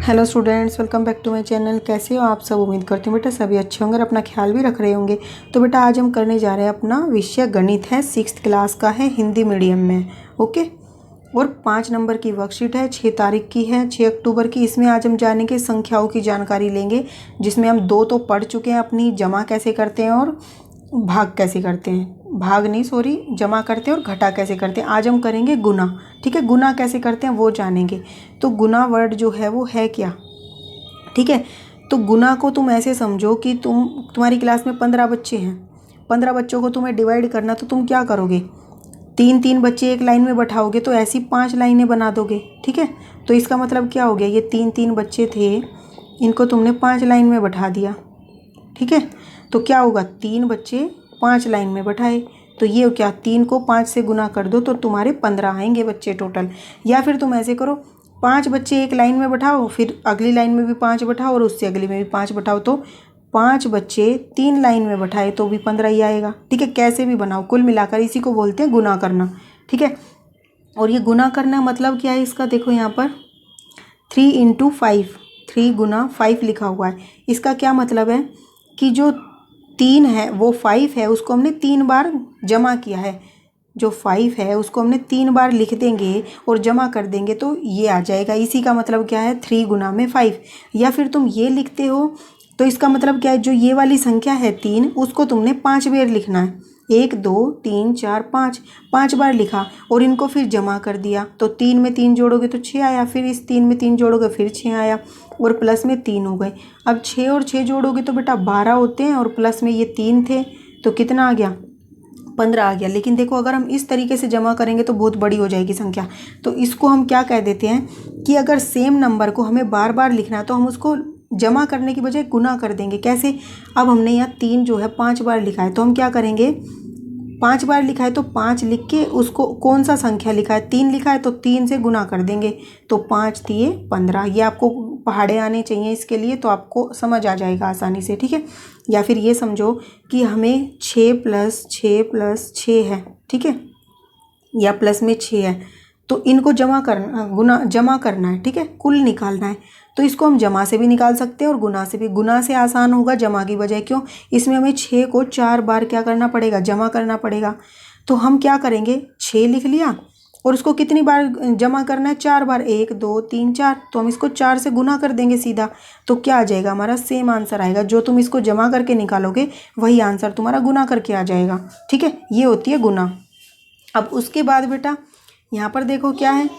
Hello students, welcome back to my channel. कैसे हो आप सब? उम्मीद करती हूँ बेटा सभी अच्छे होंगे और अपना ख्याल भी रख रहे होंगे। तो बेटा आज हम करने जा रहे हैं, अपना विषय गणित है, 6th क्लास का है, हिंदी मीडियम में। ओके। और 5 नंबर की वर्कशीट है, 6 तारीख की है, 6 अक्टूबर की। इसमें आज हम जानेंगे संख्याओं की जानकारी लेंगे, जिसमें हम 2 तो पढ़ चुके हैं, अपनी जमा कैसे करते हैं और भाग कैसे करते हैं, भाग नहीं सॉरी जमा करते हैं और घटा कैसे करते हैं। आज हम करेंगे गुना। ठीक है, गुना कैसे करते हैं वो जानेंगे। तो गुना वर्ड जो है वो है क्या? ठीक है, तो गुना को तुम ऐसे समझो कि तुम्हारी क्लास में 15 बच्चे हैं, 15 बच्चों को तुम्हें डिवाइड करना, तो तुम क्या करोगे? 3-3 बच्चे एक लाइन में बैठाओगे तो ऐसी 5 लाइनें बना दोगे। ठीक है, तो इसका मतलब क्या हो गया? ये 3-3 बच्चे थे, इनको तुमने 5 लाइन में बैठा दिया। ठीक है, तो क्या होगा? 3 बच्चे 5 लाइन में बैठाए, तो ये क्या, 3 को 5 से गुना कर दो तो तुम्हारे 15 आएंगे बच्चे टोटल। या फिर तुम ऐसे करो, 5 बच्चे एक लाइन में बैठाओ, फिर अगली लाइन में भी 5 बैठाओ और उससे अगली में भी 5 बैठाओ, तो 5 बच्चे 3 लाइन में बैठाए तो भी 15 ही आएगा। ठीक है, कैसे भी बनाओ, कुल मिलाकर इसी को बोलते हैं गुना करना। ठीक है, और ये गुना करना मतलब क्या है इसका? देखो यहाँ पर 3 इंटू 5, 3 गुना 5 लिखा हुआ है। इसका क्या मतलब है कि जो 3 है वो 5 है, उसको हमने 3 बार जमा किया है। जो 5 है उसको हमने 3 बार लिख देंगे और जमा कर देंगे तो ये आ जाएगा। इसी का मतलब क्या है? 3 गुना में 5। या फिर तुम ये लिखते हो तो इसका मतलब क्या है? जो ये वाली संख्या है 3, उसको तुमने 5 बार लिखना है। 1 2 3 4 5, 5 बार लिखा और इनको फिर जमा कर दिया, तो 3 में 3 जोड़ोगे तो 6 आया, फिर इस 3 में 3 जोड़ोगे फिर 6 आया और प्लस में 3 हो गए। अब 6 और 6 जोड़ोगे तो बेटा 12 होते हैं और प्लस में ये 3 थे तो कितना आ गया? 15 आ गया। लेकिन देखो, अगर हम इस तरीके से जमा करेंगे तो बहुत बड़ी हो जाएगी संख्या। तो इसको हम क्या कह देते हैं कि अगर सेम नंबर को हमें बार बार लिखना है तो हम उसको जमा करने की बजाय गुना कर देंगे। कैसे? अब हमने यहाँ 3 जो है 5 बार लिखा है, तो हम क्या करेंगे? 5 बार लिखा है तो 5 लिख के उसको कौन सा संख्या लिखा है? 3 लिखा है तो 3 से गुना कर देंगे, तो 5 दिए 15। ये आपको पहाड़े आने चाहिए इसके लिए, तो आपको समझ आ जाएगा आसानी से। ठीक है, या फिर ये समझो कि हमें 6 + 6 + 6 है। ठीक है, या प्लस में 6 है, तो इनको जमा करना है। ठीक है, कुल निकालना है, तो इसको हम जमा से भी निकाल सकते हैं और गुना से भी। गुना से आसान होगा जमा की बजाय, क्यों? इसमें हमें 6 को 4 बार क्या करना पड़ेगा? जमा करना पड़ेगा। तो हम क्या करेंगे? 6 लिख लिया और उसको कितनी बार जमा करना है? 4 बार। 1 2 3 4, तो हम इसको 4 से गुना कर देंगे सीधा, तो क्या आ जाएगा? हमारा सेम आंसर आएगा। जो तुम इसको जमा करके निकालोगे वही आंसर तुम्हारा गुना करके आ जाएगा। ठीक है, ये होती है गुना। अब उसके बाद बेटा यहाँ पर देखो क्या है।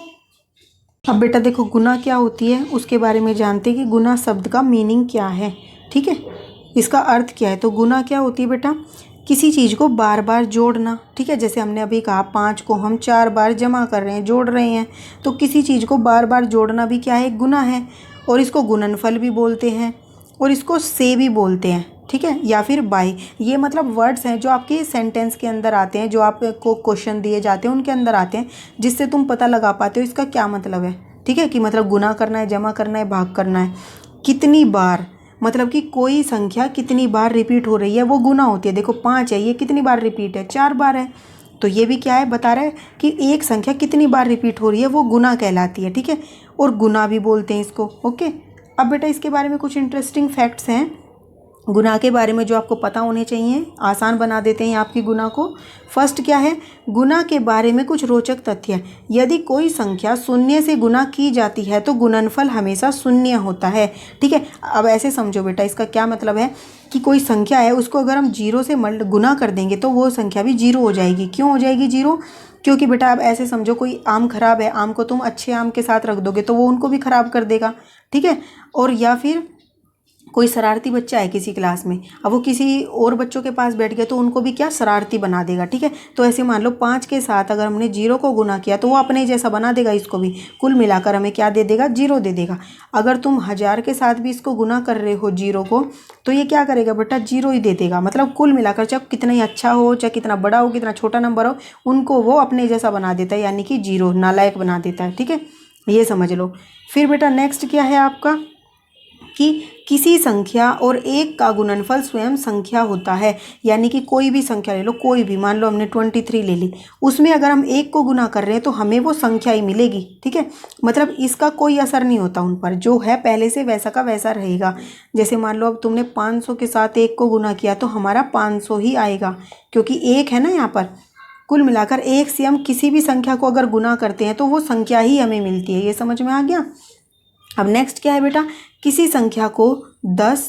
अब बेटा देखो, गुना क्या होती है उसके बारे में जानते हैं कि गुना शब्द का मीनिंग क्या है। ठीक है, इसका अर्थ क्या है? तो गुना क्या होती है बेटा? किसी चीज़ को बार बार जोड़ना। ठीक है, जैसे हमने अभी कहा 5 को हम 4 बार जमा कर रहे हैं, जोड़ रहे हैं, तो किसी चीज़ को बार बार जोड़ना भी क्या है? एक गुना है। और इसको गुणनफल भी बोलते हैं और इसको से भी बोलते हैं। ठीक है, या फिर बाय। ये मतलब वर्ड्स हैं जो आपके सेंटेंस के अंदर आते हैं, जो आपको क्वेश्चन दिए जाते हैं उनके अंदर आते हैं, जिससे तुम पता लगा पाते हो इसका क्या मतलब है। ठीक है, कि मतलब गुना करना है, जमा करना है, भाग करना है। कितनी बार, मतलब कि कोई संख्या कितनी बार रिपीट हो रही है वो गुना होती है। देखो 5 है, ये कितनी बार रिपीट है? 4 बार है, तो ये भी क्या है? बता रहा है कि एक संख्या कितनी बार रिपीट हो रही है, वो गुना कहलाती है। ठीक है, और गुना भी बोलते हैं इसको। ओके, अब बेटा इसके बारे में कुछ इंटरेस्टिंग फैक्ट्स हैं गुना के बारे में जो आपको पता होने चाहिए, आसान बना देते हैं आपकी गुना को। फर्स्ट क्या है? गुना के बारे में कुछ रोचक तथ्य है। यदि कोई संख्या शून्य से गुना की जाती है तो गुणनफल हमेशा शून्य होता है। ठीक है, अब ऐसे समझो बेटा, इसका क्या मतलब है कि कोई संख्या है, उसको अगर हम 0 से गुना कर देंगे तो वो संख्या भी 0 हो जाएगी। क्यों हो जाएगी 0? क्योंकि बेटा अब ऐसे समझो, कोई आम खराब है, आम को तुम अच्छे आम के साथ रख दोगे तो वो उनको भी खराब कर देगा। ठीक है, और या फिर कोई शरारती बच्चा है किसी क्लास में, अब वो किसी और बच्चों के पास बैठ गया तो उनको भी क्या? शरारती बना देगा। ठीक है, तो ऐसे मान लो 5 के साथ अगर हमने 0 को गुना किया तो वो अपने जैसा बना देगा इसको भी, कुल मिलाकर हमें क्या दे देगा? 0 दे देगा। अगर तुम 1000 के साथ भी इसको गुना कर रहे हो 0 को, तो ये क्या करेगा बेटा? 0 ही दे देगा। मतलब कुल मिलाकर चाहे कितना ही अच्छा हो, चाहे कितना बड़ा हो, कितना छोटा नंबर हो, उनको वो अपने जैसा बना देता है, यानी कि 0 नालायक बना देता है। ठीक है, ये समझ लो। फिर बेटा नेक्स्ट क्या है आपका? कि किसी संख्या और एक का गुणनफल स्वयं संख्या होता है। यानी कि कोई भी संख्या ले लो, कोई भी, मान लो हमने 23 ले ली, उसमें अगर हम एक को गुना कर रहे हैं तो हमें वो संख्या ही मिलेगी। ठीक है, मतलब इसका कोई असर नहीं होता उन पर, जो है पहले से वैसा का वैसा रहेगा। जैसे मान लो अब तुमने 500 के साथ एक को गुना किया तो हमारा 500 ही आएगा, क्योंकि एक है ना यहाँ पर। कुल मिलाकर एक से हम किसी भी संख्या को अगर गुना करते हैं तो वो संख्या ही हमें मिलती है। ये समझ में आ गया। अब नेक्स्ट क्या है बेटा, किसी संख्या को 10,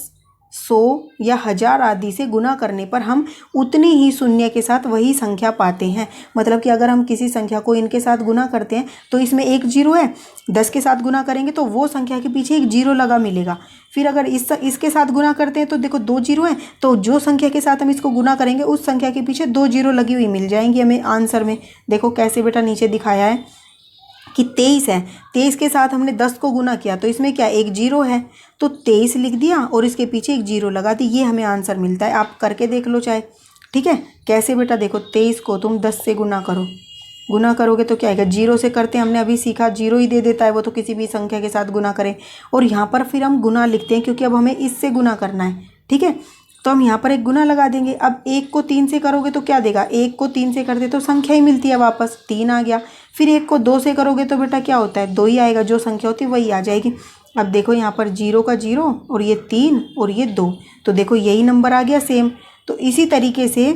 100 या 1000 आदि से गुना करने पर हम उतनी ही शून्य के साथ वही संख्या पाते हैं। मतलब कि अगर हम किसी संख्या को इनके साथ गुना करते हैं तो इसमें एक जीरो है, 10 के साथ गुना करेंगे तो वो संख्या के पीछे एक जीरो लगा मिलेगा। फिर अगर इसके साथ गुना करते हैं तो देखो 2 जीरो हैं, तो जो संख्या के साथ हम इसको गुना करेंगे उस संख्या के पीछे 2 जीरो लगी हुई मिल जाएंगी हमें आंसर में। देखो कैसे बेटा, नीचे दिखाया है कि 23 है, 23 के साथ हमने 10 को गुना किया तो इसमें क्या एक जीरो है, तो 23 लिख दिया और इसके पीछे एक जीरो लगा दी, ये हमें आंसर मिलता है। आप करके देख लो चाहे। ठीक है, कैसे बेटा, देखो 23 को तुम 10 से गुना करो, गुना करोगे तो क्या आएगा, जीरो से करते हैं, हमने अभी सीखा जीरो ही दे देता है वो, तो किसी भी संख्या के साथ गुना करें। और यहाँ पर फिर हम गुना लिखते हैं क्योंकि अब हमें इससे गुना करना है। ठीक है, तो हम यहाँ पर एक गुना लगा देंगे। अब 1 को 3 से करोगे तो क्या देगा, 1 को 3 से करते तो संख्या ही मिलती है वापस, 3 आ गया। फिर 1 को 2 से करोगे तो बेटा क्या होता है, 2 ही आएगा, जो संख्या होती है वही आ जाएगी। अब देखो यहाँ पर 0 का 0 और ये 3 और ये 2, तो देखो यही नंबर आ गया सेम। तो इसी तरीके से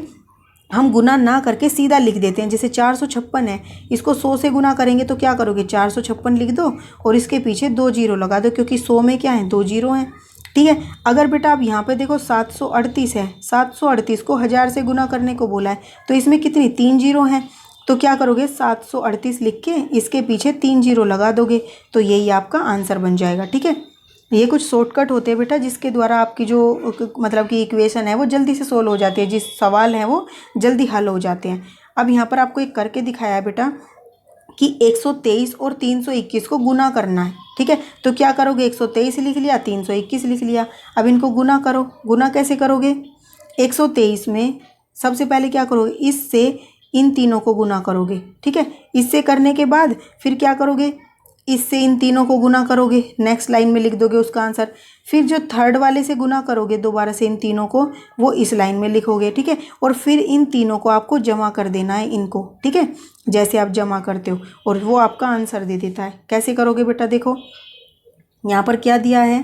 हम गुना ना करके सीधा लिख देते हैं। जैसे 456 है, इसको 100 से गुना करेंगे तो क्या करोगे, 456 लिख दो और इसके पीछे 2 जीरो लगा दो, क्योंकि 100 में क्या है, 2 जीरो हैं। ठीक है, अगर बेटा आप यहाँ पे देखो 738 है, 738 को 1000 से गुना करने को बोला है, तो इसमें कितनी 3 जीरो हैं, तो क्या करोगे 738 लिख के इसके पीछे 3 जीरो लगा दोगे, तो यही आपका आंसर बन जाएगा। ठीक है, ये कुछ शॉर्टकट होते हैं बेटा, जिसके द्वारा आपकी जो मतलब कि इक्वेशन है वो जल्दी से सोल्व हो जाती है, जिस सवाल है वो जल्दी हल हो जाते हैं। अब यहाँ पर आपको एक करके दिखाया है बेटा कि 123 और 321 को गुना करना है। ठीक है, तो क्या करोगे, 123 लिख लिया, 321 लिख लिया। अब इनको गुना करो। गुना कैसे करोगे, 123 में सबसे पहले क्या करोगे, इससे इन तीनों को गुना करोगे। ठीक है, इससे करने के बाद फिर क्या करोगे, इससे इन तीनों को गुना करोगे, नेक्स्ट लाइन में लिख दोगे उसका आंसर। फिर जो थर्ड वाले से गुना करोगे दोबारा से इन तीनों को, वो इस लाइन में लिखोगे। ठीक है, और फिर इन तीनों को आपको जमा कर देना है इनको। ठीक है, जैसे आप जमा करते हो और वो आपका आंसर दे देता है। कैसे करोगे बेटा, देखो यहाँ पर क्या दिया है,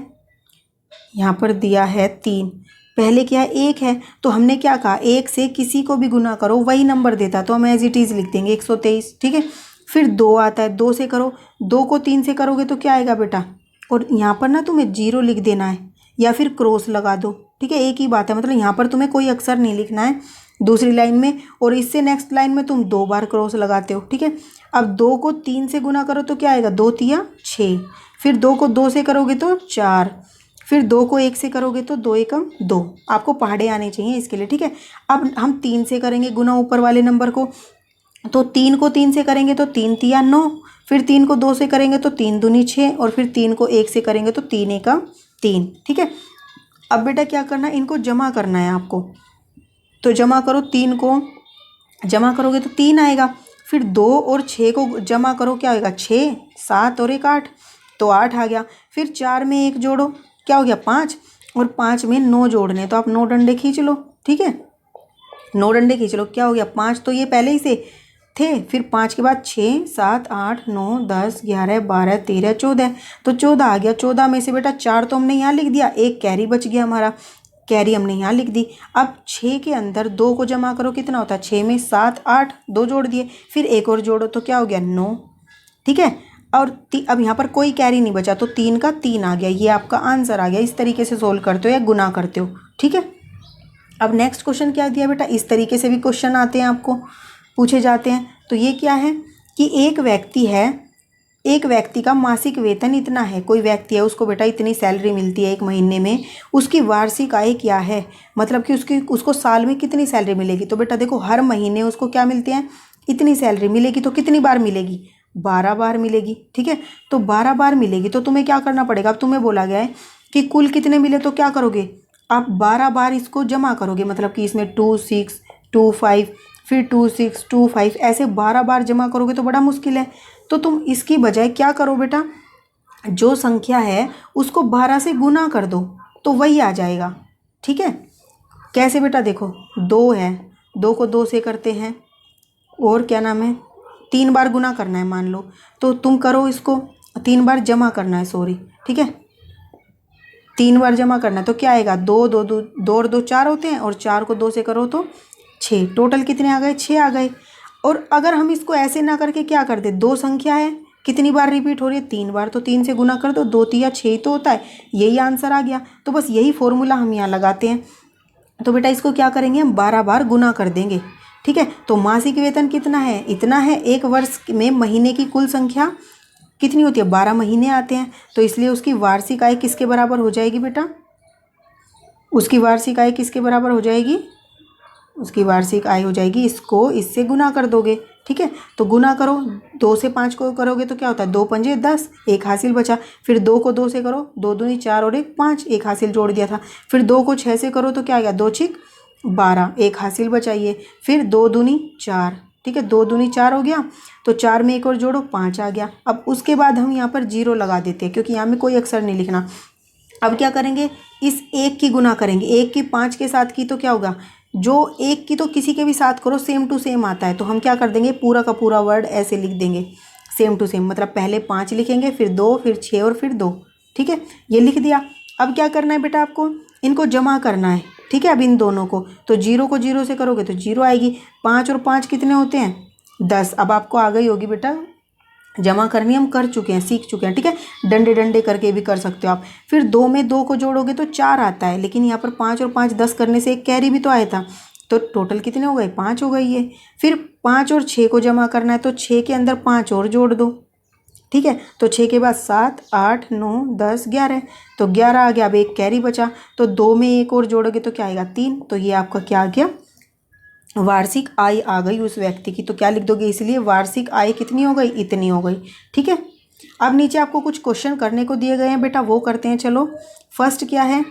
यहाँ पर दिया है 3, पहले क्या है 1 है, तो हमने क्या कहा 1 से किसी को भी गुना करो वही नंबर देता, तो हम एज इट इज़ लिख देंगे 123। ठीक है, फिर 2 आता है, 2 से करो, 2 को 3 से करोगे तो क्या आएगा बेटा, और यहाँ पर ना तुम्हें 0 लिख देना है या फिर क्रॉस लगा दो। ठीक है, एक ही बात है, मतलब यहाँ पर तुम्हें कोई अक्षर नहीं लिखना है दूसरी लाइन में, और इससे नेक्स्ट लाइन में तुम 2 बार क्रॉस लगाते हो। ठीक है, अब 2 को 3 से गुना करो तो क्या आएगा, 2 तिया 6, फिर 2 को 2 से करोगे तो 4, फिर 2 को 1 से करोगे तो 2 एकम 2। आपको पहाड़े आने चाहिए इसके लिए। ठीक है, अब हम 3 से करेंगे गुना ऊपर वाले नंबर को, तो 3 को 3 से करेंगे तो 3 तिया 9, फिर 3 को 2 से करेंगे तो 3 दूनी 6, और फिर 3 को 1 से करेंगे तो 3 एकम 3। ठीक है, अब बेटा क्या करना है, इनको जमा करना है आपको, तो जमा करो, 3 को जमा करोगे तो 3 आएगा, फिर 2 और 6 को जमा करो, क्या होगा 6, 7 और 1 8, तो 8 आ गया। फिर 4 में 1 जोड़ो, क्या हो गया 5, और 5 में 9 जोड़ने, तो आप 9 डंडे खींच लो। ठीक है, 9 डंडे खींच लो, क्या हो गया 5, तो ये पहले ही से थे, फिर 5 के बाद 6, 7, 8, 9, 10, 11, 12, 13, 14, तो 14 आ गया। 14 में से बेटा 4 तो हमने यहाँ लिख दिया, एक कैरी बच गया हमारा, कैरी हमने यहाँ लिख दी। अब 6 के अंदर 2 को जमा करो, कितना होता है 6 में 7, 8, 2 जोड़ दिए, फिर 1 और जोड़ो तो क्या हो गया 9। ठीक है, और अब यहाँ पर कोई कैरी नहीं बचा, तो 3 का 3 आ गया, ये आपका आंसर आ गया। इस तरीके से सोल्व करते हो या गुना करते हो। ठीक है, अब नेक्स्ट क्वेश्चन क्या दिया बेटा, इस तरीके से भी क्वेश्चन आते हैं, आपको पूछे जाते हैं। तो ये क्या है कि एक व्यक्ति है, एक व्यक्ति का मासिक वेतन इतना है, कोई व्यक्ति है उसको बेटा इतनी सैलरी मिलती है एक महीने में, उसकी वार्षिक आय क्या है, मतलब कि उसको साल में कितनी सैलरी मिलेगी। तो बेटा देखो हर महीने उसको क्या मिलते हैं, इतनी सैलरी मिलेगी, तो कितनी बार मिलेगी, 12 बार मिलेगी। ठीक है, तो 12 बार मिलेगी, तो तुम्हें क्या करना पड़ेगा, अब तुम्हें बोला गया है कि कुल कितने मिले, तो क्या करोगे आप 12 बार इसको जमा करोगे, मतलब कि इसमें 2 6 2 5 फिर 2 6 2 5 ऐसे 12 बार जमा करोगे तो बड़ा मुश्किल है। तो तुम इसकी बजाय क्या करो बेटा, जो संख्या है उसको 12 से गुना कर दो तो वही आ जाएगा। ठीक है, कैसे बेटा, देखो 2 है, 2 को 2 से करते हैं और क्या नाम है 3 बार गुना करना है मान लो, तो तुम करो इसको 3 बार जमा करना है, सॉरी, ठीक है 3 बार जमा करना है तो क्या आएगा, 2 2 2 2 और 2 4 होते हैं और 4 को 2 से करो तो 6, टोटल कितने आ गए, 6 आ गए। और अगर हम इसको ऐसे ना करके क्या कर दे, 2 संख्या है कितनी बार रिपीट हो रही है, 3 बार, तो 3 से गुना कर दो, 2 3 6 तो होता है, यही आंसर आ गया। तो बस यही फॉर्मूला हम यहाँ लगाते हैं। तो बेटा इसको क्या करेंगे, हम 12 बार गुना कर देंगे। ठीक है, तो मासिक वेतन कितना है, इतना है। एक वर्ष में महीने की कुल संख्या कितनी होती है, 12 महीने आते हैं, तो इसलिए उसकी वार्षिक आय किसके बराबर हो जाएगी बेटा, उसकी वार्षिक आय किसके बराबर हो जाएगी, उसकी वार्षिक आय हो जाएगी, इसको इससे गुना कर दोगे। ठीक है, तो गुना करो, 2 से 5 को करोगे तो क्या होता है, 2 पंजे 10, एक हासिल बचा। फिर 2 को 2 से करो, 2 दूनी 4 और 1 5, एक हासिल जोड़ दिया था। फिर 2 को 6 से करो तो क्या आएगा, 2 6 12, एक हासिल बचाइए। फिर 2 दूनी 4, ठीक है 2 दूनी 4 हो गया, तो 4 में एक और जोड़ो 5 आ गया। अब उसके बाद हम यहाँ पर 0 लगा देते हैं क्योंकि यहाँ में कोई अक्षर नहीं लिखना। अब क्या करेंगे, इस 1 की गुना करेंगे, 1 की 5 के साथ की तो क्या होगा, जो 1 की तो किसी के भी साथ करो सेम टू सेम आता है, तो हम क्या कर देंगे, पूरा का पूरा वर्ड ऐसे लिख देंगे सेम टू सेम, मतलब पहले 5 लिखेंगे, फिर 2, फिर 6 और फिर 2। ठीक है, ये लिख दिया। अब क्या करना है बेटा, आपको इनको जमा करना है। ठीक है, अब इन दोनों को, तो 0 को 0 से करोगे तो 0 आएगी। 5 और 5 कितने होते हैं, 10। अब आपको आ गई होगी बेटा, जमा करनी हम कर चुके हैं, सीख चुके हैं। ठीक है, डंडे डंडे करके भी कर सकते हो आप। फिर 2 में 2 को जोड़ोगे तो 4 आता है, लेकिन यहाँ पर 5 और 5 10 करने से एक कैरी भी तो आया था, तो टोटल कितने हो गए, 5 हो गई ये। फिर 5 और 6 को जमा करना है, तो 6 के अंदर 5 और जोड़ दो। ठीक है, तो 6 के बाद 7 8 9 10 11, तो 11 आ गया। अब एक कैरी बचा, तो 2 में एक और जोड़ोगे तो क्या आएगा, 3। तो ये आपका क्या आ गया, वार्षिक आय आ गई उस व्यक्ति की। तो क्या लिख दोगे, इसलिए वार्षिक आय कितनी हो गई, इतनी हो गई। ठीक है, अब नीचे आपको कुछ क्वेश्चन करने को दिए गए हैं बेटा, वो करते हैं। चलो, फर्स्ट क्या है,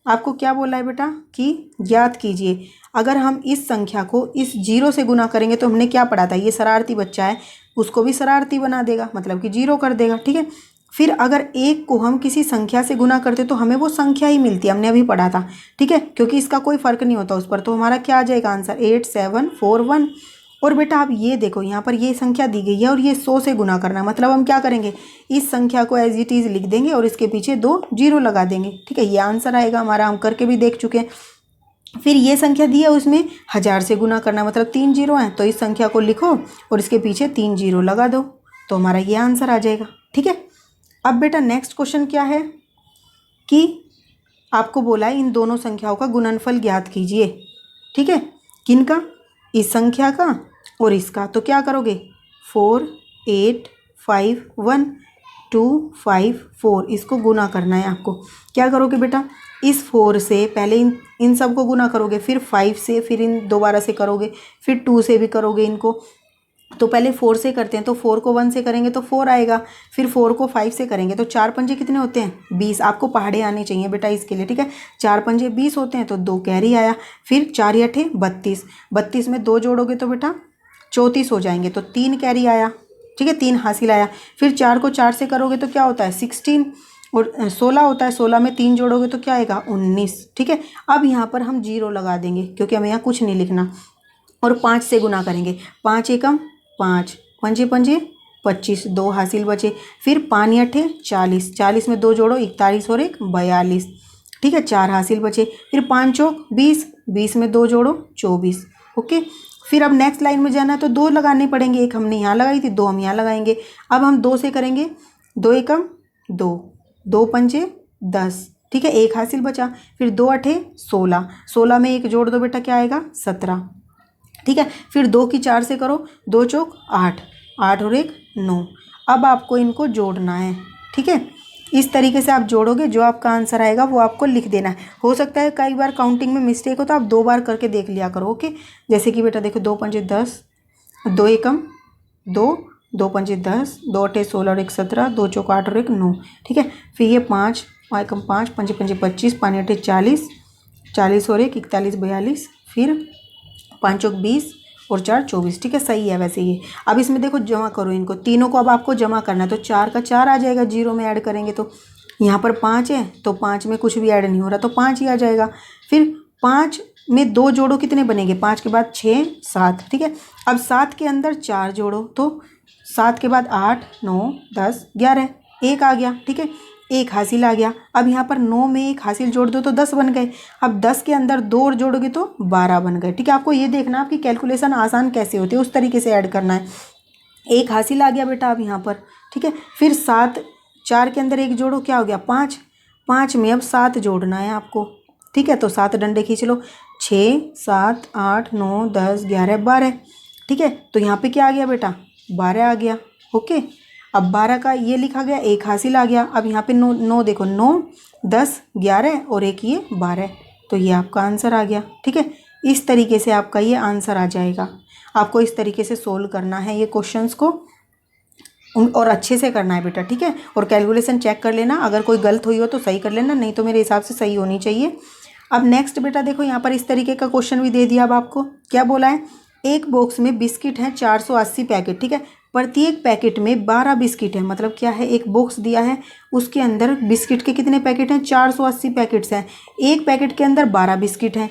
आपको क्या बोला है बेटा कि ज्ञात कीजिए, अगर हम इस संख्या को इस 0 से गुना करेंगे, तो हमने क्या पढ़ा था, ये शरारती बच्चा है, उसको भी शरारती बना देगा, मतलब कि 0 कर देगा। ठीक है, फिर अगर 1 को हम किसी संख्या से गुना करते तो हमें वो संख्या ही मिलती है, हमने अभी पढ़ा था। ठीक है, क्योंकि इसका कोई फर्क नहीं होता उस पर, तो हमारा क्या आ जाएगा आंसर, 8 7 4 1। और बेटा आप ये देखो, यहाँ पर ये संख्या दी गई है और ये 100 से गुना करना है, मतलब हम क्या करेंगे, इस संख्या को एज इट इज़ लिख देंगे और इसके पीछे 2 0 लगा देंगे। ठीक है, ये आंसर आएगा हमारा, हम करके भी देख चुके हैं। फिर ये संख्या दी है, उसमें 1000 से गुना करना, मतलब 3 0 हैं, तो इस संख्या को लिखो और इसके पीछे 3 0 लगा दो, तो हमारा ये आंसर आ जाएगा। ठीक है, अब बेटा नेक्स्ट क्वेश्चन क्या है कि आपको बोला है इन दोनों संख्याओं का गुणनफल ज्ञात कीजिए। ठीक है, किनका, इस संख्या का और इसका। तो क्या करोगे, 4 8 5 1 2 5 4, इसको गुना करना है आपको। क्या करोगे बेटा, इस 4 से पहले इन सब को गुना करोगे, फिर 5 से, फिर इन दोबारा से करोगे, फिर 2 से भी करोगे इनको। तो पहले 4 से करते हैं, तो 4 को 1 से करेंगे तो 4 आएगा, फिर 4 को 5 से करेंगे तो 4 पंजे कितने होते हैं, 20। आपको पहाड़े आने चाहिए बेटा इसके लिए। ठीक है, 4 पंजे 20 होते हैं, तो 2 कैरी आया। फिर 4 8 32, 32 में 2 जोड़ोगे तो बेटा 34 हो जाएंगे, तो 3 कैरी आया। ठीक है, 3 हासिल आया। फिर 4 को 4 से करोगे तो क्या होता है, 16 और 16 होता है, 16 में 3 जोड़ोगे तो क्या आएगा, 19। ठीक है, अब यहाँ पर हम 0 लगा देंगे क्योंकि हमें यहाँ कुछ नहीं लिखना, और 5 से गुना करेंगे, 5 एकम 5, पंजे पंजे 25, 2 हासिल बचे। फिर 5 8 40, 40 में 2 जोड़ो 41 और 1 42। ठीक है, 4 हासिल बचे। फिर 5 चौक 20, 20 में 2 जोड़ो 24। ओके, फिर अब नेक्स्ट लाइन में जाना है तो 2 लगाने पड़ेंगे, एक हमने यहाँ लगाई थी, 2 हम यहाँ लगाएंगे। अब हम 2 से करेंगे, 2 एकम 2, 2 पंजे 10। ठीक है, 1 हासिल बचा। फिर 2 8 16, 16 में 1 जोड़ दो बेटा, क्या आएगा 17। ठीक है, फिर 2 की 4 से करो, 2 चौक 8, 8 और 1 9। अब आपको इनको जोड़ना है। ठीक है, इस तरीके से आप जोड़ोगे, जो आपका आंसर आएगा वो आपको लिख देना है। हो सकता है कई बार काउंटिंग में मिस्टेक हो, तो आप 2 बार करके देख लिया करो। ओके, जैसे कि बेटा देखो, 2 पंजे 10, 2 एकम 2, 2 पंजे 10, 2 अठे 16 और 1 17, 2 चौक 8 और 1 9। ठीक है, फिर ये 5 एकम 5, पंजे पंजे 25, 5 अठे 40, 40 और 1 41 42, फिर 5 चौक 20, और 4 24, ठीक है, सही है वैसे ये। अब इसमें देखो जमा करो इनको तीनों को, अब आपको जमा करना है तो 4 का 4 आ जाएगा, 0 में ऐड करेंगे तो यहाँ पर 5 है तो 5 में कुछ भी ऐड नहीं हो रहा तो 5 ही आ जाएगा। फिर 5 में 2 जोड़ो, कितने बनेंगे, 5 के बाद 6 7, ठीक है। अब 7 के अंदर 4 जोड़ो तो 7 के बाद 8 9 10 11, 1 आ गया, ठीक है, 1 हासिल आ गया। अब यहाँ पर 9 में 1 हासिल जोड़ दो तो 10 बन गए। अब 10 के अंदर 2 और जोड़ोगे तो 12 बन गए, ठीक है। आपको ये देखना आपकी कैलकुलेशन आसान कैसे होती है, उस तरीके से ऐड करना है। 1 हासिल आ गया बेटा अब यहाँ पर, ठीक है। फिर 7, 4 के अंदर 1 जोड़ो, क्या हो गया 5, 5 में अब 7 जोड़ना है आपको, ठीक है। तो 7 डंडे खींच लो, 6 7 8 9 10 11 12, ठीक है। तो यहाँ पे क्या आ गया बेटा 12 आ गया, ओके। अब 12 का ये लिखा गया, 1 हासिल आ गया। अब यहाँ पे 9 देखो 9 10 11 और 1 ये 12, तो ये आपका आंसर आ गया, ठीक है। इस तरीके से आपका ये आंसर आ जाएगा। आपको इस तरीके से सोल्व करना है ये क्वेश्चंस को और अच्छे से करना है बेटा, ठीक है। और कैलकुलेशन चेक कर लेना, अगर कोई गलत हुई हो तो सही कर लेना, नहीं तो मेरे हिसाब से सही होनी चाहिए। अब नेक्स्ट बेटा देखो यहाँ पर इस तरीके का क्वेश्चन भी दे दिया। अब आपको क्या बोला है, एक बॉक्स में बिस्किट है 480 पैकेट, ठीक है। प्रत्येक पैकेट में 12 बिस्किट है, मतलब क्या है, एक बॉक्स दिया है उसके अंदर बिस्किट के कितने पैकेट हैं, 480 पैकेट्स हैं। एक पैकेट के अंदर 12 बिस्किट हैं,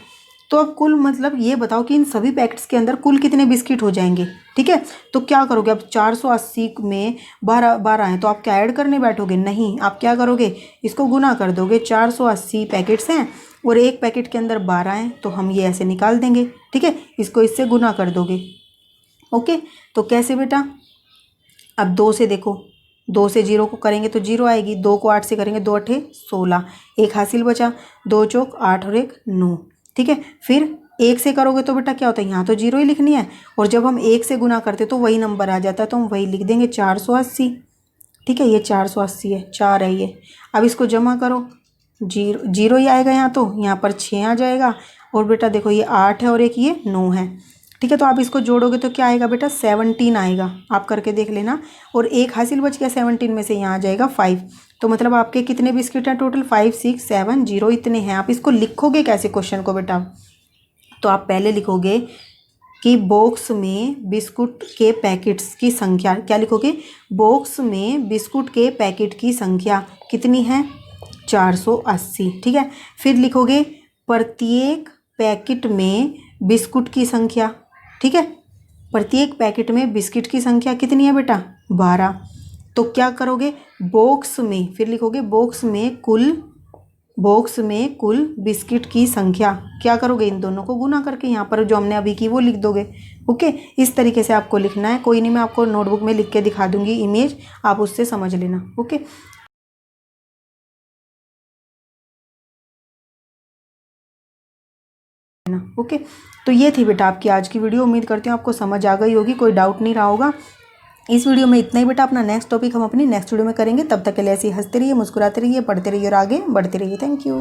तो अब कुल मतलब ये बताओ कि इन सभी पैकेट्स के अंदर कुल कितने बिस्किट हो जाएंगे, ठीक है। तो क्या करोगे, अब 480 में 12 हैं तो आप क्या ऐड करने बैठोगे, नहीं, आप क्या करोगे, इसको गुना कर दोगे। 480 पैकेट्स हैं और एक पैकेट के अंदर 12 हैं, तो हम ये ऐसे निकाल देंगे, ठीक है। इसको इससे गुना कर दोगे, ओके। तो कैसे बेटा, अब 2 से देखो, 2 से 0 को करेंगे तो 0 आएगी, 2 को 8 से करेंगे, 2 8 16, 1 हासिल बचा, 2 चौक 8 और 1 9, ठीक है। फिर 1 से करोगे तो बेटा क्या होता है, यहाँ तो 0 ही लिखनी है, और जब हम 1 से गुना करते तो वही नंबर आ जाता है, तो हम वही लिख देंगे 480, ठीक है। ये 480 है, 4 है ये। अब इसको जमा करो, 0 ही आएगा यहाँ, तो यहाँ पर 6 आ जाएगा, और बेटा देखो ये 8 है और एक ये 9 है, ठीक है। तो आप इसको जोड़ोगे तो क्या आएगा बेटा 17 आएगा, आप करके देख लेना। और 1 हासिल बच गया 17 में से, यहाँ आ जाएगा 5, तो मतलब आपके कितने बिस्किट हैं टोटल, 5 6 7 0 इतने हैं। आप इसको लिखोगे कैसे क्वेश्चन को बेटा, तो आप पहले लिखोगे कि बॉक्स में बिस्कुट के पैकेट्स की संख्या, क्या लिखोगे, बॉक्स में बिस्कुट के पैकेट की संख्या कितनी है, 480, ठीक है। फिर लिखोगे प्रत्येक पैकेट में बिस्कुट की संख्या, ठीक है। प्रत्येक पैकेट में बिस्किट की संख्या कितनी है बेटा 12, तो क्या करोगे, बॉक्स में, फिर लिखोगे बॉक्स में कुल बिस्किट की संख्या, क्या करोगे, इन दोनों को गुना करके यहाँ पर जो हमने अभी की वो लिख दोगे, ओके। इस तरीके से आपको लिखना है, कोई नहीं, मैं आपको नोटबुक में लिख के दिखा दूंगी इमेज, आप उससे समझ लेना, ओके। ओके, तो ये थी बेटा आपकी आज की वीडियो। उम्मीद करती हूँ आपको समझ आ गई होगी, कोई डाउट नहीं रहा होगा। इस वीडियो में इतना ही बेटा, अपना नेक्स्ट टॉपिक हम अपनी नेक्स्ट वीडियो में करेंगे। तब तक के लिए ऐसे ही हंसते रहिए, मुस्कुराते रहिए, पढ़ते रहिए और आगे बढ़ते रहिए। Thank you.